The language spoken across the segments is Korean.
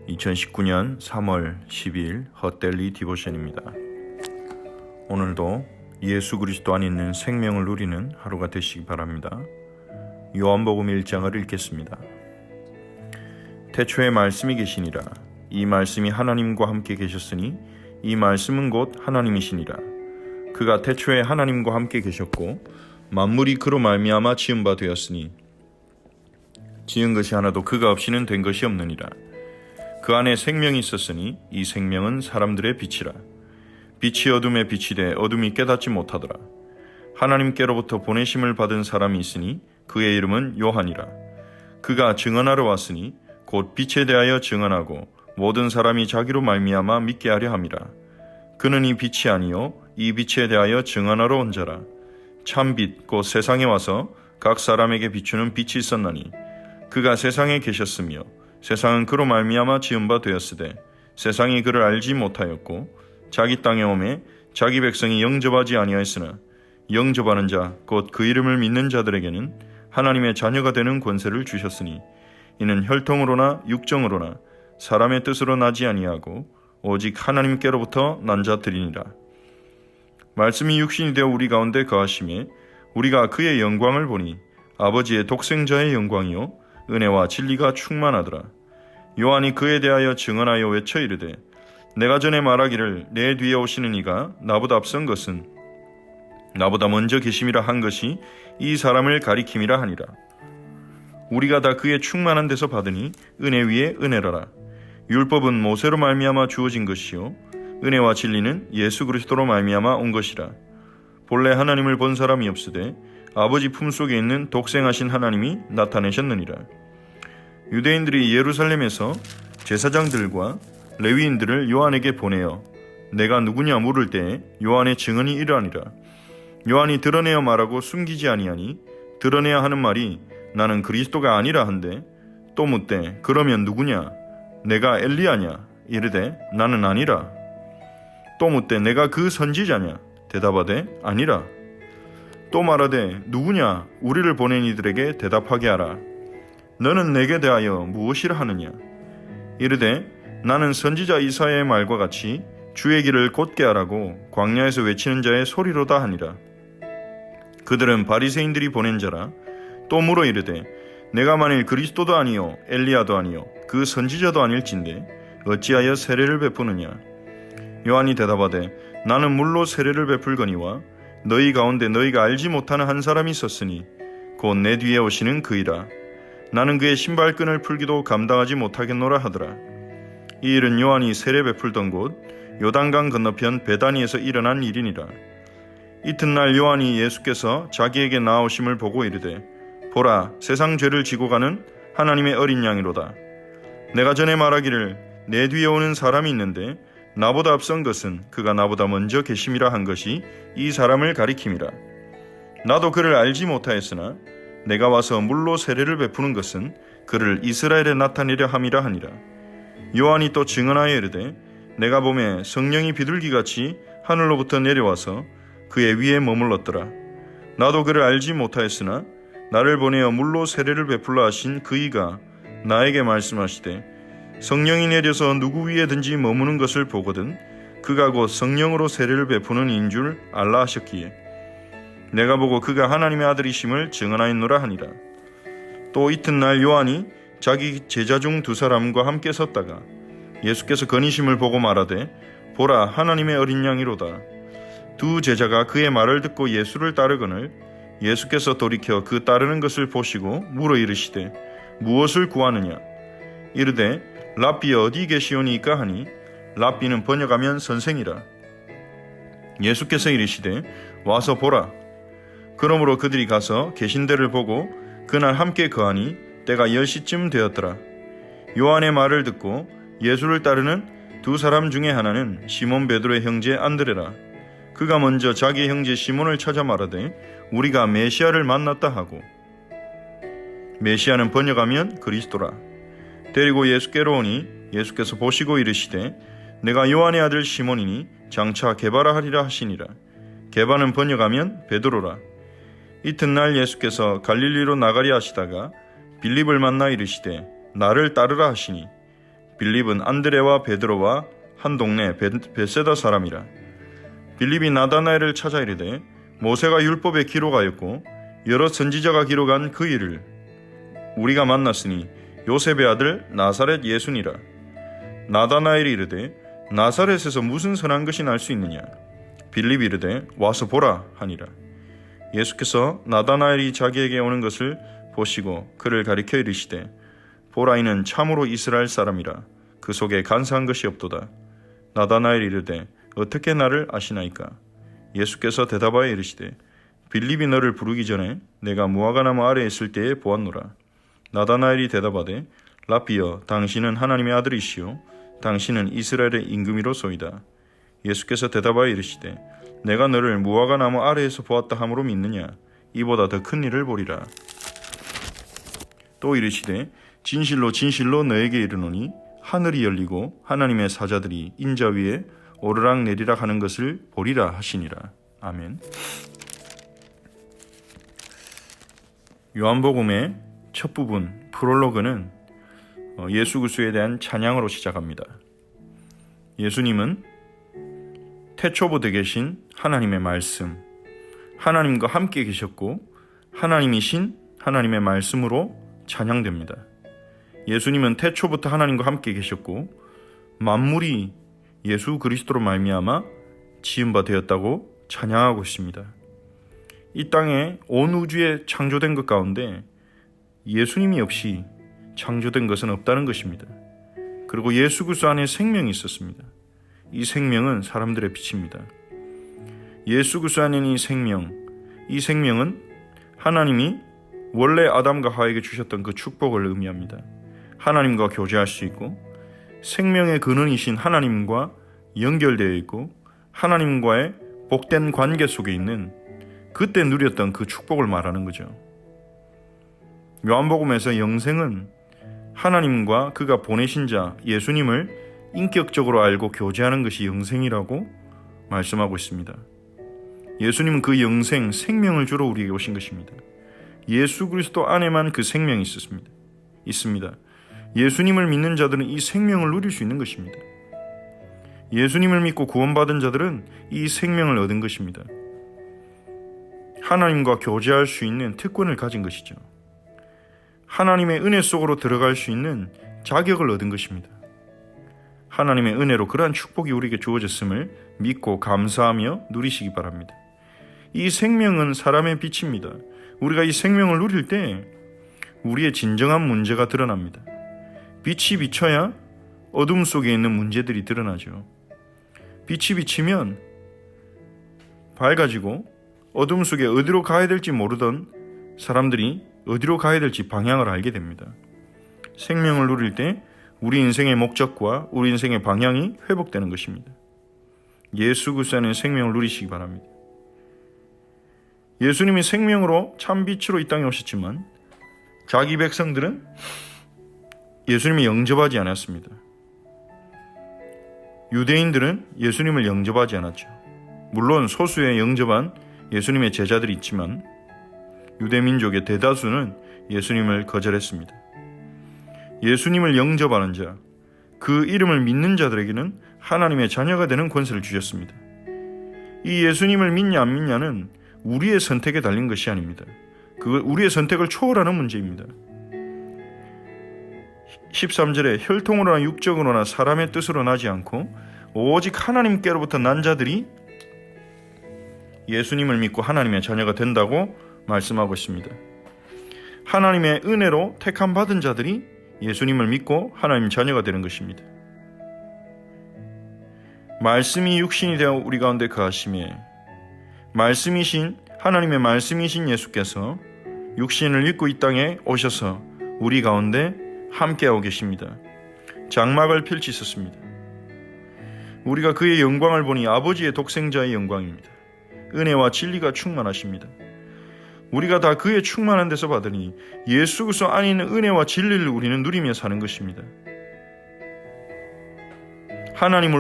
2019년 3월 12일 헛델리 디보션입니다. 오늘도 예수 그리스도 안에 있는 생명을 누리는 하루가 되시기 바랍니다. 요한복음 1장을 읽겠습니다. 태초에 말씀이 계시니라. 이 말씀이 하나님과 함께 계셨으니 이 말씀은 곧 하나님이시니라. 그가 태초에 하나님과 함께 계셨고 만물이 그로 말미암아 지은 바 되었으니 지은 것이 하나도 그가 없이는 된 것이 없느니라. 그 안에 생명이 있었으니 이 생명은 사람들의 빛이라. 빛이 어둠에 비치되 어둠이 깨닫지 못하더라. 하나님께로부터 보내심을 받은 사람이 있으니 그의 이름은 요한이라. 그가 증언하러 왔으니 곧 빛에 대하여 증언하고 모든 사람이 자기로 말미암아 믿게 하려 함이라. 그는 이 빛이 아니요 이 빛에 대하여 증언하러 온 자라. 참빛 곧 세상에 와서 각 사람에게 비추는 빛이 있었나니 그가 세상에 계셨으며 세상은 그로 말미암아 지은 바 되었으되 세상이 그를 알지 못하였고 자기 땅에 오매 자기 백성이 영접하지 아니하였으나 영접하는 자 곧 그 이름을 믿는 자들에게는 하나님의 자녀가 되는 권세를 주셨으니 이는 혈통으로나 육정으로나 사람의 뜻으로 나지 아니하고 오직 하나님께로부터 난 자들이니라. 말씀이 육신이 되어 우리 가운데 거하심에 우리가 그의 영광을 보니 아버지의 독생자의 영광이요 은혜와 진리가 충만하더라. 요한이 그에 대하여 증언하여 외쳐 이르되 내가 전에 말하기를 내 뒤에 오시는 이가 나보다 앞선 것은 나보다 먼저 계심이라 한 것이 이 사람을 가리킴이라 하니라. 우리가 다 그의 충만한 데서 받으니 은혜 위에 은혜라라. 율법은 모세로 말미암아 주어진 것이요 은혜와 진리는 예수 그리스도로 말미암아 온 것이라. 본래 하나님을 본 사람이 없으되 아버지 품속에 있는 독생하신 하나님이 나타내셨느니라. 유대인들이 예루살렘에서 제사장들과 레위인들을 요한에게 보내어 내가 누구냐 물을 때에 요한의 증언이 이러하니라. 요한이 드러내어 말하고 숨기지 아니하니 드러내야 하는 말이 나는 그리스도가 아니라 한데 또 묻되 그러면 누구냐 내가 엘리야냐 이르되 나는 아니라. 또 묻되 내가 그 선지자냐 대답하되 아니라. 또 말하되 누구냐 우리를 보낸 이들에게 대답하게 하라. 너는 내게 대하여 무엇이라 하느냐. 이르되 나는 선지자 이사야의 말과 같이 주의 길을 곧게 하라고 광야에서 외치는 자의 소리로다 하니라. 그들은 바리새인들이 보낸 자라. 또 물어 이르되 내가 만일 그리스도도 아니요 엘리야도 아니요 그 선지자도 아닐진데 어찌하여 세례를 베푸느냐. 요한이 대답하되 나는 물로 세례를 베풀거니와 너희 가운데 너희가 알지 못하는 한 사람이 있었으니 곧 내 뒤에 오시는 그이라. 나는 그의 신발끈을 풀기도 감당하지 못하겠노라 하더라. 이 일은 요한이 세례 베풀던 곳 요단강 건너편 베다니에서 일어난 일이니라. 이튿날 요한이 예수께서 자기에게 나오심을 보고 이르되 보라 세상 죄를 지고 가는 하나님의 어린 양이로다. 내가 전에 말하기를 내 뒤에 오는 사람이 있는데 나보다 앞선 것은 그가 나보다 먼저 계심이라 한 것이 이 사람을 가리킴이라. 나도 그를 알지 못하였으나 내가 와서 물로 세례를 베푸는 것은 그를 이스라엘에 나타내려 함이라 하니라. 요한이 또 증언하여 이르되 내가 보매 성령이 비둘기같이 하늘로부터 내려와서 그의 위에 머물렀더라. 나도 그를 알지 못하였으나 나를 보내어 물로 세례를 베풀라 하신 그이가 나에게 말씀하시되 성령이 내려서 누구 위에든지 머무는 것을 보거든 그가 곧 성령으로 세례를 베푸는 이인 줄 알라 하셨기에 내가 보고 그가 하나님의 아들이심을 증언하였노라 하니라. 또 이튿날 요한이 자기 제자 중 두 사람과 함께 섰다가 예수께서 건의심을 보고 말하되 보라 하나님의 어린 양이로다. 두 제자가 그의 말을 듣고 예수를 따르거늘 예수께서 돌이켜 그 따르는 것을 보시고 물어 이르시되 무엇을 구하느냐. 이르되 랍비 어디 계시오니까 하니 랍비는 번역하면 선생이라. 예수께서 이르시되 와서 보라. 그러므로 그들이 가서 계신 데를 보고 그날 함께 거하니 때가 10시쯤 되었더라. 요한의 말을 듣고 예수를 따르는 두 사람 중에 하나는 시몬 베드로의 형제 안드레라. 그가 먼저 자기 형제 시몬을 찾아 말하되 우리가 메시아를 만났다 하고 메시아는 번역하면 그리스도라. 데리고 예수께로 오니 예수께서 보시고 이르시되 내가 요한의 아들 시몬이니 장차 게바라 하리라 하시니라. 게바는 번역하면 베드로라. 이튿날 예수께서 갈릴리로 나가리 하시다가 빌립을 만나 이르시되 나를 따르라 하시니 빌립은 안드레와 베드로와 한 동네 베세다 사람이라. 빌립이 나다나엘을 찾아 이르되 모세가 율법에 기록하였고 여러 선지자가 기록한 그 일을 우리가 만났으니 요셉의 아들 나사렛 예수니라. 나다나엘이 이르되 나사렛에서 무슨 선한 것이 날 수 있느냐? 빌립이 이르되 와서 보라 하니라. 예수께서 나다나엘이 자기에게 오는 것을 보시고 그를 가리켜 이르시되 보라, 이는 참으로 이스라엘 사람이라. 그 속에 간사한 것이 없도다. 나다나엘이 이르되 어떻게 나를 아시나이까? 예수께서 대답하여 이르시되 빌립이 너를 부르기 전에 내가 무화과나무 아래에 있을 때에 보았노라. 나다나엘이 대답하되 라피여, 당신은 하나님의 아들이시요 당신은 이스라엘의 임금이로소이다. 예수께서 대답하여 이르시되 내가 너를 무화과나무 아래에서 보았다 함으로 믿느냐? 이보다 더 큰 일을 보리라. 또 이르시되 진실로 진실로 너에게 이르노니 하늘이 열리고 하나님의 사자들이 인자 위에 오르락 내리락 하는 것을 보리라 하시니라. 아멘. 요한복음의 첫 부분 프롤로그는 예수 그리스도에 대한 찬양으로 시작합니다. 예수님은 태초부터 계신 하나님의 말씀, 하나님과 함께 계셨고 하나님이신 하나님의 말씀으로 찬양됩니다. 예수님은 태초부터 하나님과 함께 계셨고 만물이 예수 그리스도로 말미암아 지은 바 되었다고 찬양하고 있습니다. 이 땅에 온 우주에 창조된 것 가운데 예수님이 없이 창조된 것은 없다는 것입니다. 그리고 예수 그리스도 안에 생명이 있었습니다. 이 생명은 사람들의 빛입니다. 예수 그리스도 안에 이 생명은 하나님이 원래 아담과 하와에게 주셨던 그 축복을 의미합니다. 하나님과 교제할 수 있고 생명의 근원이신 하나님과 연결되어 있고 하나님과의 복된 관계 속에 있는 그때 누렸던 그 축복을 말하는 거죠. 요한복음에서 영생은 하나님과 그가 보내신 자 예수님을 인격적으로 알고 교제하는 것이 영생이라고 말씀하고 있습니다. 예수님은 그 영생, 생명을 주러 우리에게 오신 것입니다. 예수 그리스도 안에만 그 생명이 있습니다. 예수님을 믿는 자들은 이 생명을 누릴 수 있는 것입니다. 예수님을 믿고 구원받은 자들은 이 생명을 얻은 것입니다. 하나님과 교제할 수 있는 특권을 가진 것이죠. 하나님의 은혜 속으로 들어갈 수 있는 자격을 얻은 것입니다. 하나님의 은혜로 그러한 축복이 우리에게 주어졌음을 믿고 감사하며 누리시기 바랍니다. 이 생명은 사람의 빛입니다. 우리가 이 생명을 누릴 때 우리의 진정한 문제가 드러납니다. 빛이 비춰야 어둠 속에 있는 문제들이 드러나죠. 빛이 비치면 밝아지고 어둠 속에 어디로 가야 될지 모르던 사람들이 어디로 가야 될지 방향을 알게 됩니다. 생명을 누릴 때 우리 인생의 목적과 우리 인생의 방향이 회복되는 것입니다. 예수 그리스도 안에 생명을 누리시기 바랍니다. 예수님이 생명으로 참 빛으로 이 땅에 오셨지만 자기 백성들은 예수님을 영접하지 않았습니다. 유대인들은 예수님을 영접하지 않았죠. 물론 소수의 영접한 예수님의 제자들이 있지만 유대민족의 대다수는 예수님을 거절했습니다. 예수님을 영접하는 자, 그 이름을 믿는 자들에게는 하나님의 자녀가 되는 권세를 주셨습니다. 이 예수님을 믿냐 안 믿냐는 우리의 선택에 달린 것이 아닙니다. 그건 우리의 선택을 초월하는 문제입니다. 13절에 혈통으로나 육적으로나 사람의 뜻으로 나지 않고 오직 하나님께로부터 난 자들이 예수님을 믿고 하나님의 자녀가 된다고 말씀하고 있습니다. 하나님의 은혜로 택함 받은 자들이 예수님을 믿고 하나님 자녀가 되는 것입니다. 말씀이 육신이 되어 우리 가운데 거하심에 말씀이신 하나님의 말씀이신 예수께서 육신을 입고 이 땅에 오셔서 우리 가운데 함께하고 계십니다. 장막을 펼치셨습니다. 우리가 그의 영광을 보니 아버지의 독생자의 영광입니다. 은혜와 진리가 충만하십니다. 우리가 다 그의 충만한 데서 받으니 예수 그리스도 안에 있는 은혜와 진리를 우리는 누리며 사는 것입니다.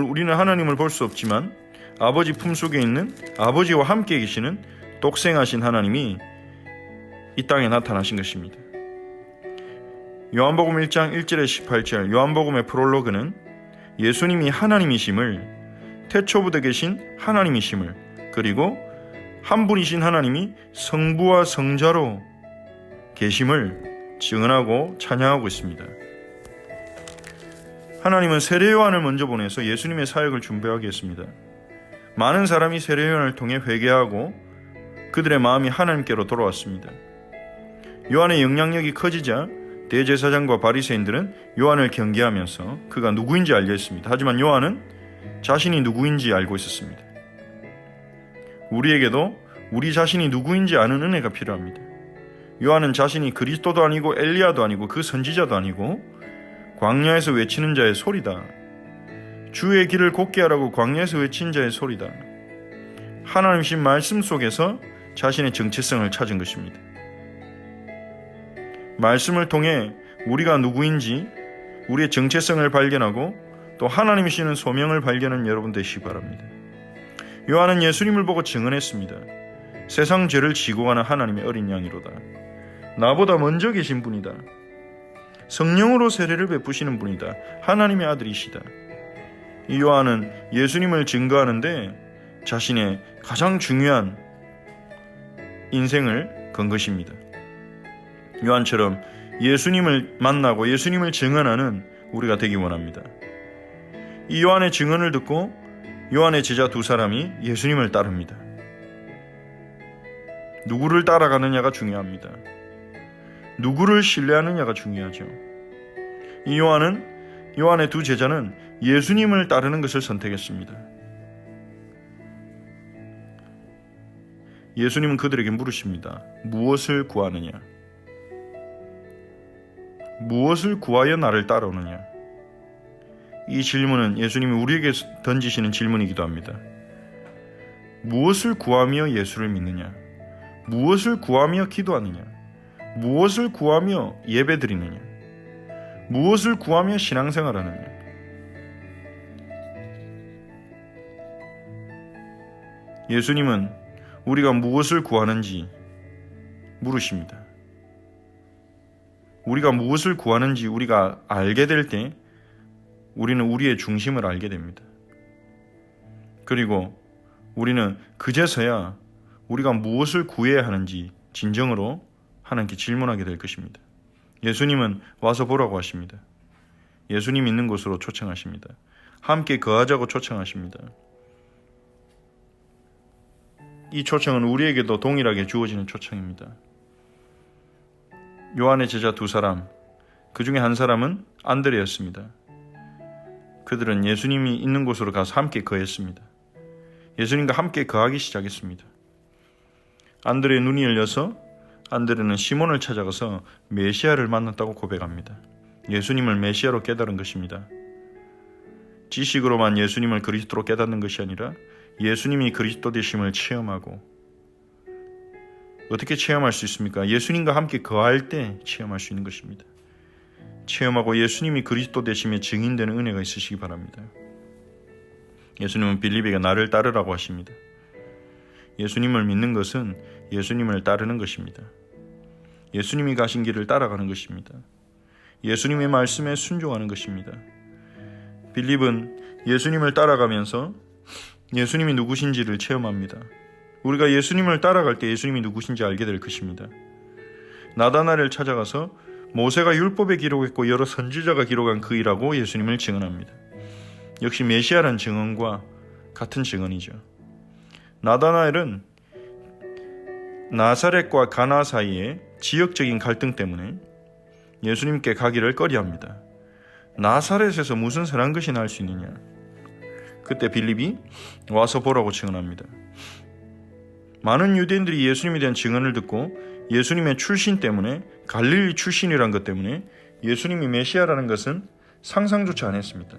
우리는 하나님을 볼 수 없지만 아버지 품속에 있는 아버지와 함께 계시는 독생하신 하나님이 이 땅에 나타나신 것입니다. 요한복음 1장 1절에 18절 요한복음의 프롤로그는 예수님이 하나님이심을, 태초부터 계신 하나님이심을, 그리고 한 분이신 하나님이 성부와 성자로 계심을 증언하고 찬양하고 있습니다. 하나님은 세례 요한을 먼저 보내서 예수님의 사역을 준비하게 했습니다. 많은 사람이 세례 요한을 통해 회개하고 그들의 마음이 하나님께로 돌아왔습니다. 요한의 영향력이 커지자 대제사장과 바리새인들은 요한을 경계하면서 그가 누구인지 알려 했습니다. 하지만 요한은 자신이 누구인지 알고 있었습니다. 우리에게도 우리 자신이 누구인지 아는 은혜가 필요합니다. 요한은 자신이 그리스도도 아니고 엘리야도 아니고 그 선지자도 아니고 광야에서 외치는 자의 소리다. 주의 길을 곧게 하라고 광야에서 외친 자의 소리다. 하나님이신 말씀 속에서 자신의 정체성을 찾은 것입니다. 말씀을 통해 우리가 누구인지 우리의 정체성을 발견하고 또 하나님이시는 소명을 발견하는 여러분 되시기 바랍니다. 요한은 예수님을 보고 증언했습니다. 세상 죄를 지고 가는 하나님의 어린 양이로다. 나보다 먼저 계신 분이다. 성령으로 세례를 베푸시는 분이다. 하나님의 아들이시다. 이 요한은 예수님을 증거하는데 자신의 가장 중요한 인생을 건 것입니다. 요한처럼 예수님을 만나고 예수님을 증언하는 우리가 되기 원합니다. 이 요한의 증언을 듣고 요한의 제자 두 사람이 예수님을 따릅니다. 누구를 따라가느냐가 중요합니다. 누구를 신뢰하느냐가 중요하죠. 이 요한의 두 제자는 예수님을 따르는 것을 선택했습니다. 예수님은 그들에게 물으십니다. 무엇을 구하느냐? 무엇을 구하여 나를 따르느냐? 이 질문은 예수님이 우리에게 던지시는 질문이기도 합니다. 무엇을 구하며 예수를 믿느냐? 무엇을 구하며 기도하느냐? 무엇을 구하며 예배드리느냐? 무엇을 구하며 신앙생활하느냐? 예수님은 우리가 무엇을 구하는지 물으십니다. 우리가 무엇을 구하는지 우리가 알게 될 때 우리는 우리의 중심을 알게 됩니다. 그리고 우리는 그제서야 우리가 무엇을 구해야 하는지 진정으로 하나님께 질문하게 될 것입니다. 예수님은 와서 보라고 하십니다. 예수님 있는 곳으로 초청하십니다. 함께 거하자고 초청하십니다. 이 초청은 우리에게도 동일하게 주어지는 초청입니다. 요한의 제자 두 사람, 그 중에 한 사람은 안드레였습니다. 그들은 예수님이 있는 곳으로 가서 함께 거했습니다. 예수님과 함께 거하기 시작했습니다. 안드레의 눈이 열려서 안드레는 시몬을 찾아가서 메시아를 만났다고 고백합니다. 예수님을 메시아로 깨달은 것입니다. 지식으로만 예수님을 그리스도로 깨닫는 것이 아니라 예수님이 그리스도 되심을 체험하고, 어떻게 체험할 수 있습니까? 예수님과 함께 거할 때 체험할 수 있는 것입니다. 체험하고 예수님이 그리스도 되심에 증인되는 은혜가 있으시기 바랍니다. 예수님은 빌립에게 나를 따르라고 하십니다. 예수님을 믿는 것은 예수님을 따르는 것입니다. 예수님이 가신 길을 따라가는 것입니다. 예수님의 말씀에 순종하는 것입니다. 빌립은 예수님을 따라가면서 예수님이 누구신지를 체험합니다. 우리가 예수님을 따라갈 때 예수님이 누구신지 알게 될 것입니다. 나다나엘을 찾아가서 모세가 율법에 기록했고 여러 선지자가 기록한 그 일하고 예수님을 증언합니다. 역시 메시아란 증언과 같은 증언이죠. 나다나엘은 나사렛과 가나 사이에 지역적인 갈등 때문에 예수님께 가기를 꺼려합니다. 나사렛에서 무슨 선한 것이 날 수 있느냐? 그때 빌립이 와서 보라고 증언합니다. 많은 유대인들이 예수님에 대한 증언을 듣고 예수님의 출신 때문에, 갈릴리 출신이란 것 때문에 예수님이 메시아라는 것은 상상조차 안 했습니다.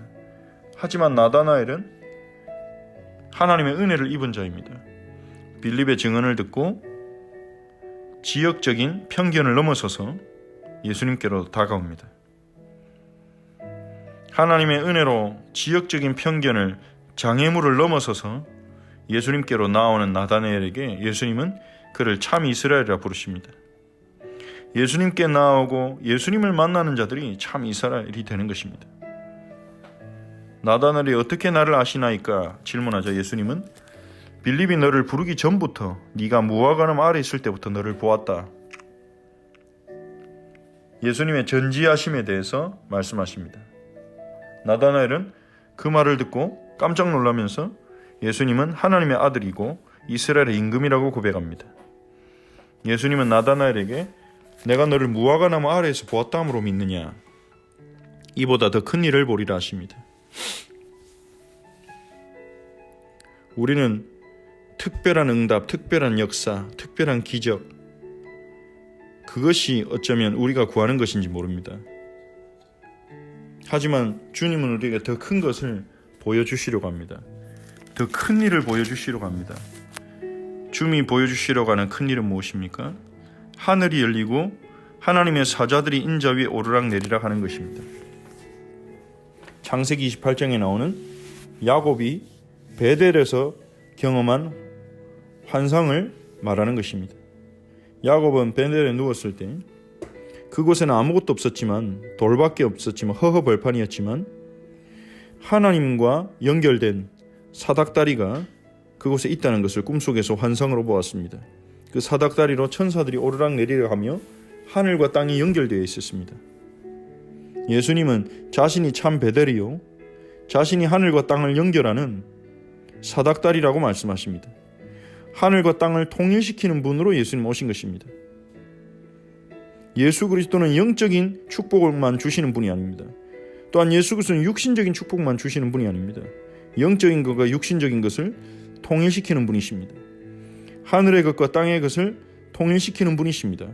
하지만 나다나엘은 하나님의 은혜를 입은 자입니다. 빌립의 증언을 듣고 지역적인 편견을 넘어서서 예수님께로 다가옵니다. 하나님의 은혜로 지역적인 편견을, 장애물을 넘어서서 예수님께로 나오는 나다나엘에게 예수님은 그를 참 이스라엘이라 부르십니다. 예수님께 나아오고 예수님을 만나는 자들이 참 이스라엘이 되는 것입니다. 나다나엘이 어떻게 나를 아시나이까 질문하자 예수님은 빌립이 너를 부르기 전부터 네가 무화과나무 아래 있을 때부터 너를 보았다. 예수님의 전지하심에 대해서 말씀하십니다. 나다나엘은 그 말을 듣고 깜짝 놀라면서 예수님은 하나님의 아들이고 이스라엘의 임금이라고 고백합니다. 예수님은 나다나엘에게 내가 너를 무화과나무 아래에서 보았다 함으로 믿느냐? 이보다 더 큰 일을 보리라 하십니다. 우리는 특별한 응답, 특별한 역사, 특별한 기적, 그것이 어쩌면 우리가 구하는 것인지 모릅니다. 하지만 주님은 우리에게 더 큰 것을 보여주시려고 합니다. 더 큰 일을 보여주시려고 합니다. 주님이 보여주시려고 하는 큰 일은 무엇입니까? 하늘이 열리고 하나님의 사자들이 인자 위에 오르락 내리락 하는 것입니다. 창세기 28장에 나오는 야곱이 베델에서 경험한 환상을 말하는 것입니다. 야곱은 베델에 누웠을 때 그곳에는 아무것도 없었지만 돌밖에 없었지만 허허벌판이었지만 하나님과 연결된 사닥다리가 그곳에 있다는 것을 꿈속에서 환상으로 보았습니다. 그 사닥다리로 천사들이 오르락 내리락 하며 하늘과 땅이 연결되어 있었습니다. 예수님은 자신이 참 베델이요 자신이 하늘과 땅을 연결하는 사닥다리라고 말씀하십니다. 하늘과 땅을 통일시키는 분으로 예수님 오신 것입니다. 예수 그리스도는 영적인 축복만 주시는 분이 아닙니다. 또한 예수 그리스도는 육신적인 축복만 주시는 분이 아닙니다. 영적인 것과 육신적인 것을 통일시키는 분이십니다. 하늘의 것과 땅의 것을 통일시키는 분이십니다.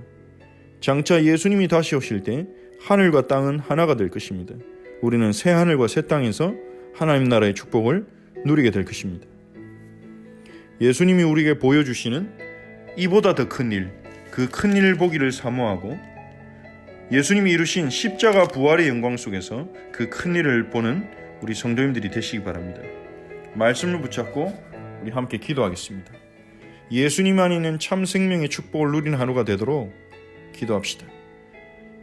장차 예수님이 다시 오실 때 하늘과 땅은 하나가 될 것입니다. 우리는 새 하늘과 새 땅에서 하나님 나라의 축복을 누리게 될 것입니다. 예수님이 우리에게 보여주시는 이보다 더 큰 일, 그 큰 일 보기를 사모하고 예수님이 이루신 십자가 부활의 영광 속에서 그 큰 일을 보는 우리 성도님들이 되시기 바랍니다. 말씀을 붙잡고 우리 함께 기도하겠습니다. 예수님 안에 있는 참 생명의 축복을 누리는 하루가 되도록 기도합시다.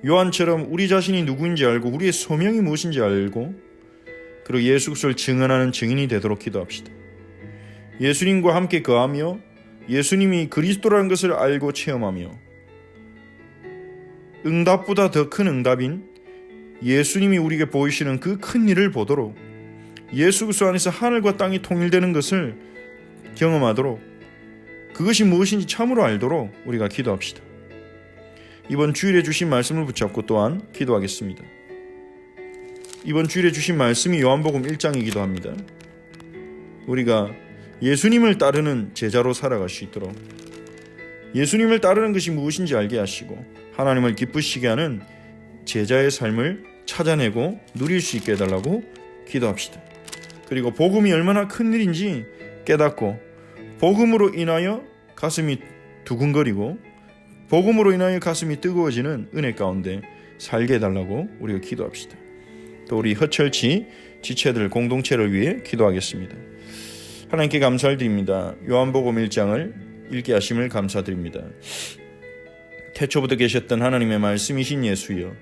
요한처럼 우리 자신이 누구인지 알고 우리의 소명이 무엇인지 알고 그리고 예수 그리스도를 증언하는 증인이 되도록 기도합시다. 예수님과 함께 거하며 예수님이 그리스도라는 것을 알고 체험하며 응답보다 더 큰 응답인 예수님이 우리에게 보이시는 그 큰 일을 보도록 예수 그리스도 안에서 하늘과 땅이 통일되는 것을 경험하도록 그것이 무엇인지 참으로 알도록 우리가 기도합시다. 이번 주일에 주신 말씀을 붙잡고 또한 기도하겠습니다. 이번 주일에 주신 말씀이 요한복음 1장이기도 합니다. 우리가 예수님을 따르는 제자로 살아갈 수 있도록 예수님을 따르는 것이 무엇인지 알게 하시고 하나님을 기쁘시게 하는 제자의 삶을 찾아내고 누릴 수 있게 해달라고 기도합시다. 그리고 복음이 얼마나 큰 일인지 깨닫고 복음으로 인하여 가슴이 두근거리고 복음으로 인하여 가슴이 뜨거워지는 은혜 가운데 살게 해달라고 우리가 기도합시다. 또 우리 허철치 지체들 공동체를 위해 기도하겠습니다. 하나님께 감사를 드립니다. 요한복음 1장을 읽게 하심을 감사드립니다. 태초부터 계셨던 하나님의 말씀이신 예수여,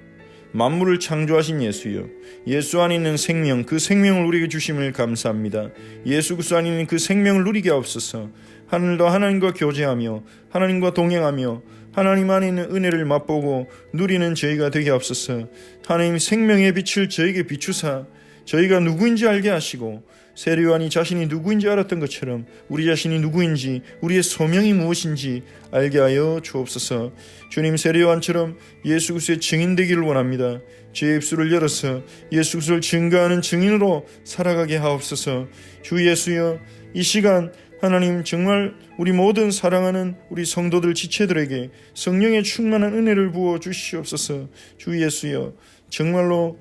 만물을 창조하신 예수여, 예수 안에 있는 생명, 그 생명을 우리에게 주심을 감사합니다. 예수 그리스도 안에 있는 그 생명을 누리게 하옵소서. 하늘도 하나님과 교제하며 하나님과 동행하며 하나님 안에 있는 은혜를 맛보고 누리는 저희가 되게 하옵소서. 하나님 생명의 빛을 저에게 비추사 저희가 누구인지 알게 하시고 세례요한이 자신이 누구인지 알았던 것처럼 우리 자신이 누구인지 우리의 소명이 무엇인지 알게 하여 주옵소서. 주님, 세례요한처럼 예수 그리스도의 증인 되기를 원합니다. 제 입술을 열어서 예수 그리스도를 증거하는 증인으로 살아가게 하옵소서. 주 예수여, 이 시간 하나님 정말 우리 모든 사랑하는 우리 성도들 지체들에게 성령의 충만한 은혜를 부어 주시옵소서. 주 예수여, 정말로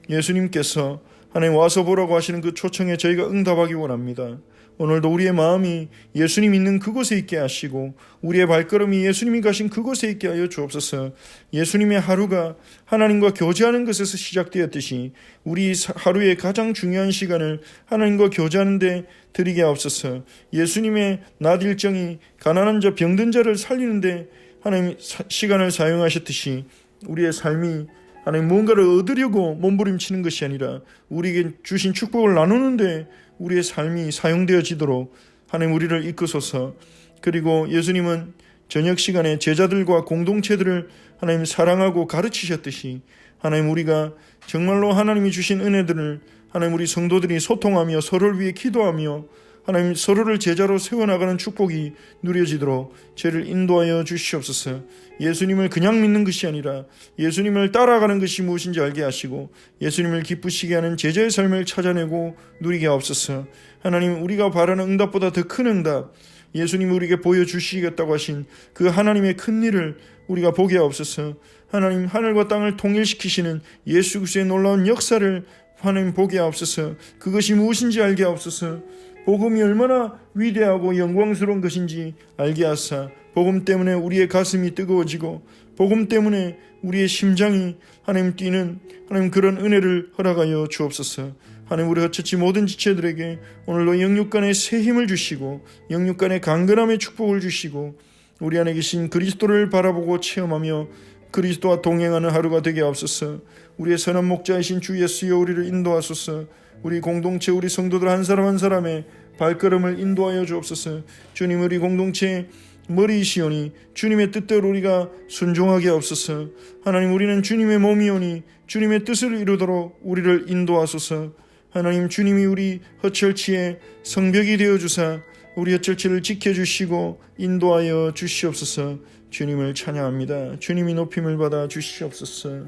예수님께서 하나님 와서 보라고 하시는 그 초청에 저희가 응답하기 원합니다. 오늘도 우리의 마음이 예수님 있는 그곳에 있게 하시고 우리의 발걸음이 예수님이 가신 그곳에 있게 하여 주옵소서. 예수님의 하루가 하나님과 교제하는 것에서 시작되었듯이 우리 하루의 가장 중요한 시간을 하나님과 교제하는 데 드리게 하옵소서. 예수님의 낮 일정이 가난한 자 병든 자를 살리는 데 하나님 시간을 사용하셨듯이 우리의 삶이 하나님 뭔가를 얻으려고 몸부림치는 것이 아니라 우리에게 주신 축복을 나누는데 우리의 삶이 사용되어지도록 하나님 우리를 이끄소서. 그리고 예수님은 저녁 시간에 제자들과 공동체들을 하나님 사랑하고 가르치셨듯이 하나님 우리가 정말로 하나님이 주신 은혜들을 하나님 우리 성도들이 소통하며 서로를 위해 기도하며 하나님 서로를 제자로 세워나가는 축복이 누려지도록 저를 인도하여 주시옵소서. 예수님을 그냥 믿는 것이 아니라 예수님을 따라가는 것이 무엇인지 알게 하시고 예수님을 기쁘시게 하는 제자의 삶을 찾아내고 누리게 하옵소서. 하나님 우리가 바라는 응답보다 더 큰 응답, 예수님이 우리에게 보여주시겠다고 하신 그 하나님의 큰 일을 우리가 보게 하옵소서. 하나님 하늘과 땅을 통일시키시는 예수 그리스도의 놀라운 역사를 하나님 보게 하옵소서. 그것이 무엇인지 알게 하옵소서. 복음이 얼마나 위대하고 영광스러운 것인지 알게 하사 복음 때문에 우리의 가슴이 뜨거워지고 복음 때문에 우리의 심장이 하나님 뛰는 하나님 그런 은혜를 허락하여 주옵소서. 하나님 우리 헛처치 모든 지체들에게 오늘도 영육간의 새 힘을 주시고 영육간의 강건함의 축복을 주시고 우리 안에 계신 그리스도를 바라보고 체험하며 그리스도와 동행하는 하루가 되게 하옵소서. 우리의 선한 목자이신 주 예수여 우리를 인도하소서. 우리 공동체 우리 성도들 한 사람 한 사람의 발걸음을 인도하여 주옵소서. 주님 우리 공동체의 머리이시오니 주님의 뜻대로 우리가 순종하게 하옵소서. 하나님 우리는 주님의 몸이오니 주님의 뜻을 이루도록 우리를 인도하소서. 하나님 주님이 우리 헛철치의 성벽이 되어주사 우리 헛철치를 지켜주시고 인도하여 주시옵소서. 주님을 찬양합니다. 주님이 높임을 받아 주시옵소서.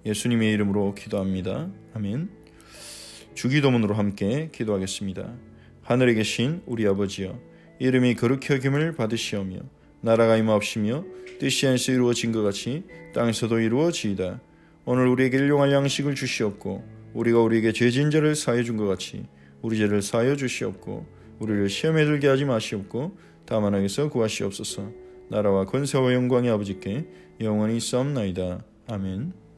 예수님의 이름으로 기도합니다. 아멘. 주기도문으로 함께 기도하겠습니다. 하늘에 계신 우리 아버지여, 이름이 거룩히 여김을 받으시오며 나라가 임하옵시며 뜻이 하늘에서 이루어진 것 같이 땅에서도 이루어지이다. 오늘 우리에게 일용할 양식을 주시옵고 우리가 우리에게 죄진 자를 사하여 준 것 같이 우리 죄를 사하여 주시옵고 우리를 시험에 들게 하지 마시옵고 다만 악에서 구하시옵소서. 나라와 권세와 영광이 아버지께 영원히 있사옵나이다. 아멘.